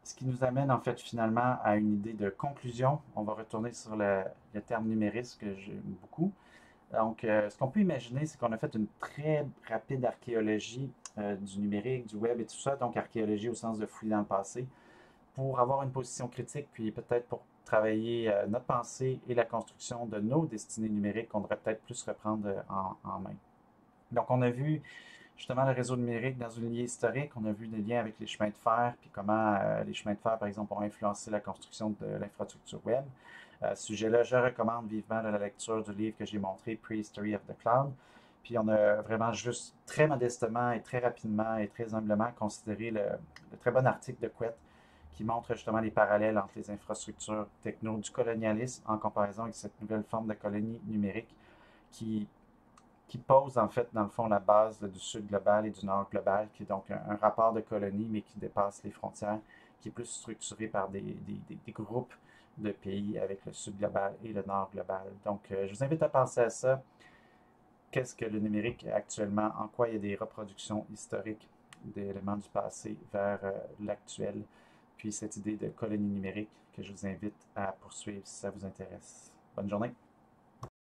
Ce qui nous amène en fait finalement à une idée de conclusion. On va retourner sur le terme numériste que j'aime beaucoup. Donc, ce qu'on peut imaginer, c'est qu'on a fait une très rapide archéologie du numérique, du web et tout ça, donc archéologie au sens de fouiller dans le passé, pour avoir une position critique, puis peut-être pour travailler notre pensée et la construction de nos destinées numériques qu'on devrait peut-être plus reprendre en main. Donc, on a vu justement le réseau numérique dans une lignée historique. On a vu des liens avec les chemins de fer, puis comment les chemins de fer, par exemple, ont influencé la construction de l'infrastructure web. À ce sujet-là, je recommande vivement la lecture du livre que j'ai montré, Prehistory of the Cloud. Puis on a vraiment juste très modestement et très rapidement et très humblement considéré le très bon article de Couette qui montre justement les parallèles entre les infrastructures techno du colonialisme en comparaison avec cette nouvelle forme de colonie numérique qui qui pose en fait dans le fond la base du sud global et du nord global, qui est donc un rapport de colonie, mais qui dépasse les frontières, qui est plus structuré par des groupes de pays avec le sud global et le nord global. Donc, je vous invite à penser à ça. Qu'est-ce que le numérique actuellement? En quoi il y a des reproductions historiques d'éléments du passé vers l'actuel? Puis cette idée de colonie numérique que je vous invite à poursuivre si ça vous intéresse. Bonne journée!